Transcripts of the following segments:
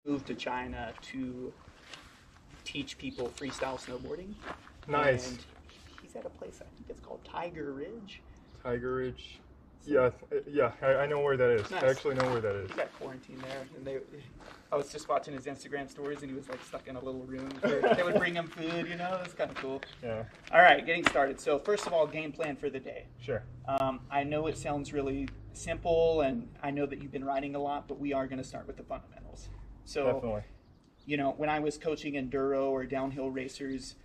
moved to China to teach people freestyle snowboarding. Nice. And he's at a place, I think it's called Tiger Ridge. Tiger Ridge. Yeah, I know where that is. Nice. I actually know where that is. He got quarantined there, and I was just watching his Instagram stories, and he was like stuck in a little room. They would bring him food, you know. It's kind of cool. Yeah. All right, getting started. So first of all, game plan for the day. Sure. I know it sounds really simple, and I know that you've been riding a lot, but we are going to start with the fundamentals. So, Definitely. you know, when I was coaching enduro or downhill racers,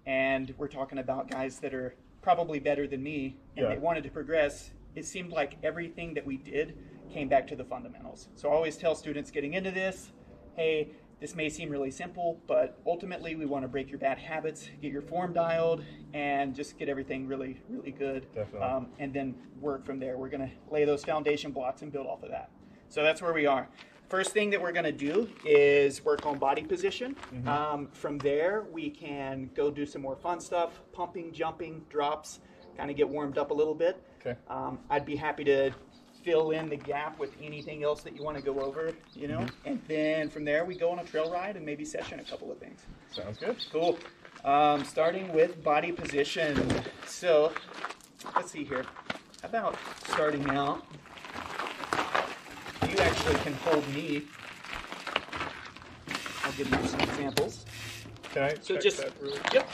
and we're talking about guys that are probably better than me, and they wanted to progress, it seemed like everything that we did came back to the fundamentals. So I always tell students getting into this, hey, this may seem really simple, but ultimately we want to break your bad habits, get your form dialed, and just get everything really, really good. Definitely. And then work from there. We're going to lay those foundation blocks and build off of that. So that's where we are. First thing that we're going to do is work on body position. From there, we can go do some more fun stuff, pumping, jumping, drops, kind of get warmed up a little bit. Okay. I'd be happy to fill in the gap with anything else that you want to go over, you know, and then from there we go on a trail ride and maybe session a couple of things. Sounds good. Cool. Starting with body position. So let's see here. How about starting out? You actually can hold me. I'll give you some examples. Can I So check just, that really? yep.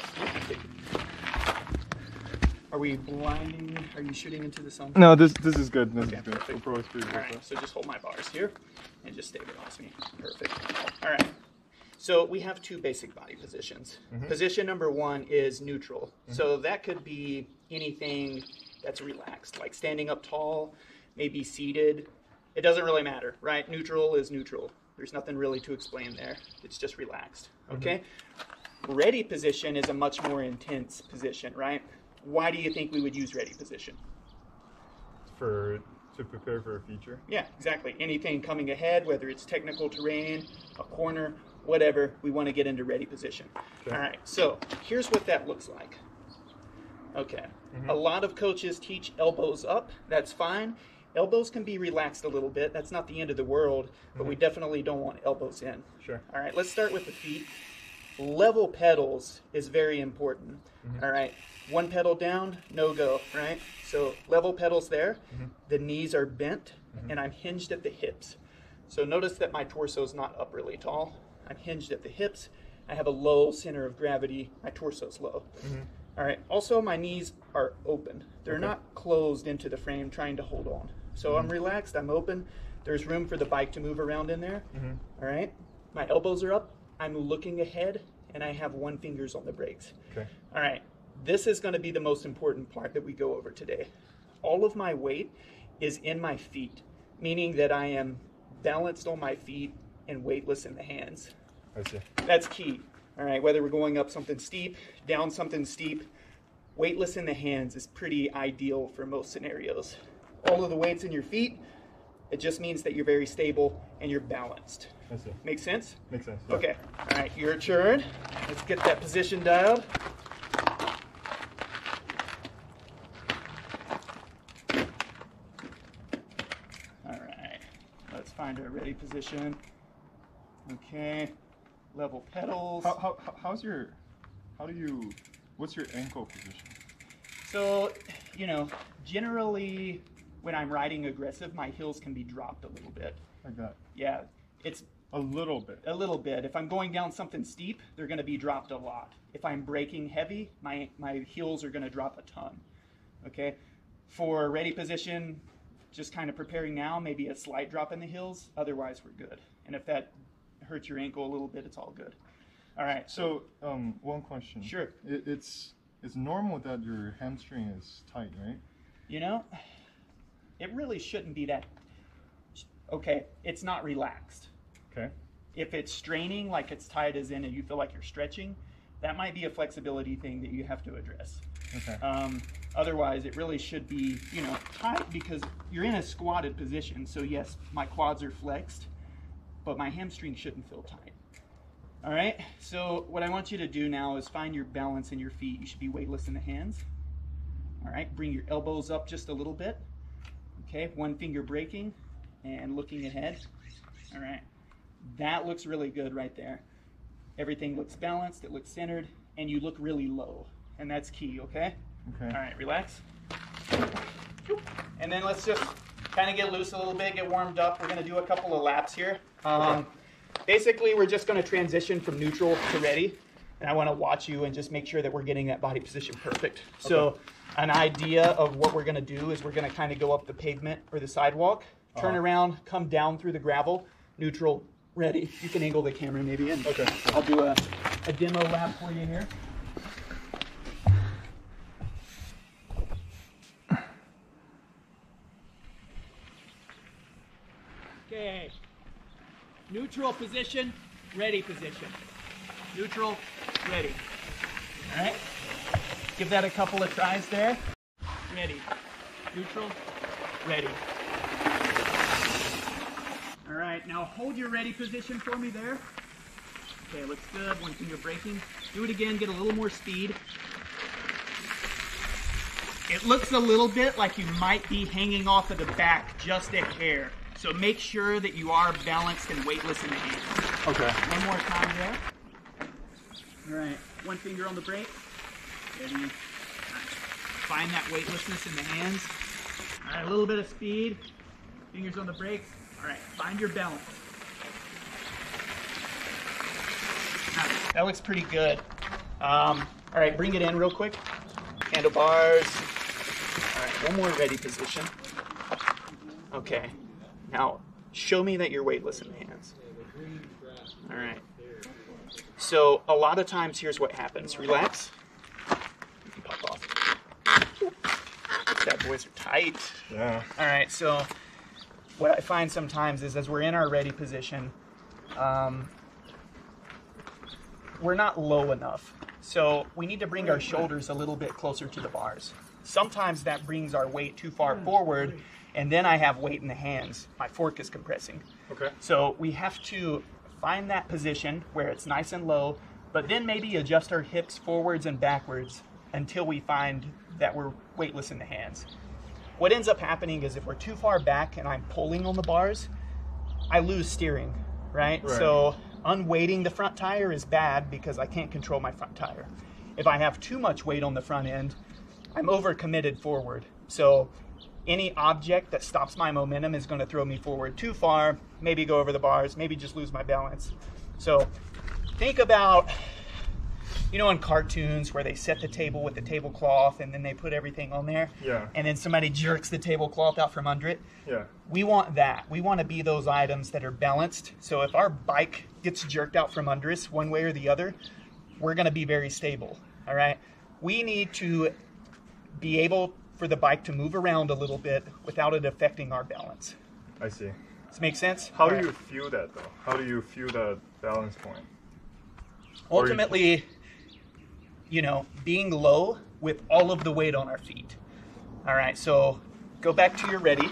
Are we blinding? Are you shooting into the sun? No, this is good. This Okay, is good. perfect. GoPro is pretty All good. right, so just hold my bars here and just stabilize me. Perfect. All right. So we have two basic body positions. Position number one is neutral. So that could be anything that's relaxed, like standing up tall, maybe seated. It doesn't really matter, right? Neutral is neutral. There's nothing really to explain there. It's just relaxed, okay? Ready position is a much more intense position, right? Why do you think we would use ready position? To prepare for a feature. Yeah, exactly. Anything coming ahead, whether it's technical terrain, a corner, whatever, we want to get into ready position. Okay. All right, so here's what that looks like. Okay, a lot of coaches teach elbows up. That's fine. Elbows can be relaxed a little bit. That's not the end of the world, but we definitely don't want elbows in. Sure. All right, let's start with the feet. Level pedals is very important. All right, one pedal down, no go, right? So level pedals there. The knees are bent, and I'm hinged at the hips. So notice that my torso is not up really tall. I'm hinged at the hips. I have a low center of gravity. My torso's low. All right, also my knees are open. They're not closed into the frame trying to hold on. So I'm relaxed, I'm open. There's room for the bike to move around in there. All right, my elbows are up. I'm looking ahead, and I have one finger's on the brakes. Okay. All right, this is going to be the most important part that we go over today. All of my weight is in my feet, meaning that I am balanced on my feet and weightless in the hands. I see. That's key. All right, whether we're going up something steep, down something steep, weightless in the hands is pretty ideal for most scenarios. All of the weight's in your feet. It just means that you're very stable and you're balanced. I see. Make sense? Makes sense. Yeah. Okay. All right, your turn. Let's get that position dialed. All right. Let's find our ready position. Okay. Level pedals. What's your ankle position? So, you know, generally when I'm riding aggressive, my heels can be dropped a little bit. Like that? Yeah, it's A little bit. a little bit. If I'm going down something steep, they're going to be dropped a lot. If I'm braking heavy, my heels are going to drop a ton. Okay? For ready position, just kind of preparing now, maybe a slight drop in the heels. Otherwise, we're good. And if that hurts your ankle a little bit, it's all good. All right. So, one question. Sure. It's normal that your hamstring is tight, right? You know, it really shouldn't be that. Okay, it's not relaxed. Okay. If it's straining, like it's tight as in and you feel like you're stretching, that might be a flexibility thing that you have to address. Okay. Otherwise, it really should be, you know, tight because you're in a squatted position. So yes, my quads are flexed, but my hamstring shouldn't feel tight. All right, so what I want you to do now is find your balance in your feet. You should be weightless in the hands. All right, bring your elbows up just a little bit. Okay, one finger braking and looking ahead. All right, That looks really good right there. Everything looks balanced, it looks centered, and you look really low. And that's key, okay? Okay. All right, relax. And then let's just kind of get loose a little bit, get warmed up. We're going to do a couple of laps here. Basically, we're just going to transition from neutral to ready. And I want to watch you and just make sure that we're getting that body position perfect. Okay. So an idea of what we're going to do is we're going to kind of go up the pavement or the sidewalk, turn around, come down through the gravel, neutral, ready. You can angle the camera maybe in. Okay. I'll do a demo lap for you here. Okay. Neutral position, ready position. Neutral, ready. All right. Give that a couple of tries there. Ready. Neutral, ready. All right, now hold your ready position for me there. Okay, looks good. One finger braking. Do it again, get a little more speed. It looks a little bit like you might be hanging off of the back just a hair. So make sure that you are balanced and weightless in the hands. Okay. One more time there. All right, one finger on the brake. Ready. All right. Find that weightlessness in the hands. All right, a little bit of speed. Fingers on the brakes. All right, find your balance. All right, that looks pretty good. All right, bring it in real quick. Handlebars. All right, one more ready position. Okay, now show me that you're weightless in the hands. All right. So a lot of times, here's what happens. Relax. You can pop off. Bad boys are tight. Yeah. All right, so what I find sometimes is as we're in our ready position, we're not low enough. So we need to bring our shoulders a little bit closer to the bars. Sometimes that brings our weight too far forward, and then I have weight in the hands. My fork is compressing. Okay. So we have to find that position where it's nice and low, but then maybe adjust our hips forwards and backwards until we find that we're weightless in the hands. What ends up happening is if we're too far back and I'm pulling on the bars, I lose steering, right? So unweighting the front tire is bad because I can't control my front tire. If I have too much weight on the front end, I'm overcommitted forward. So any object that stops my momentum is going to throw me forward too far, maybe go over the bars, maybe just lose my balance. So think about, you know, in cartoons where they set the table with the tablecloth and then they put everything on there. Yeah. And then somebody jerks the tablecloth out from under it. Yeah. We want that. We want to be those items that are balanced. So if our bike gets jerked out from under us one way or the other, we're going to be very stable. All right. We need to be able for the bike to move around a little bit without it affecting our balance. I see. Does it make sense? How do you feel that though? How do you feel that balance point? Ultimately, you know, being low with all of the weight on our feet. All right, so go back to your ready.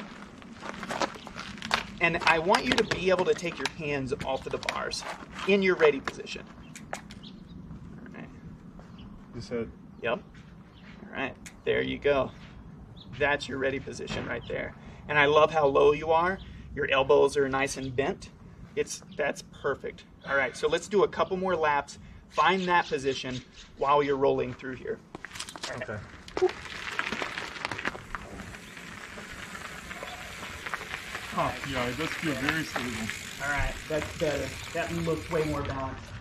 And I want you to be able to take your hands off of the bars in your ready position. All right. You said? Yep. All right, there you go. That's your ready position right there. And I love how low you are. Your elbows are nice and bent. That's perfect. All right, so let's do a couple more laps. Find that position while you're rolling through here. All right. Okay. Oh, yeah, it does feel very stable. All right, that's better. That looks way more balanced.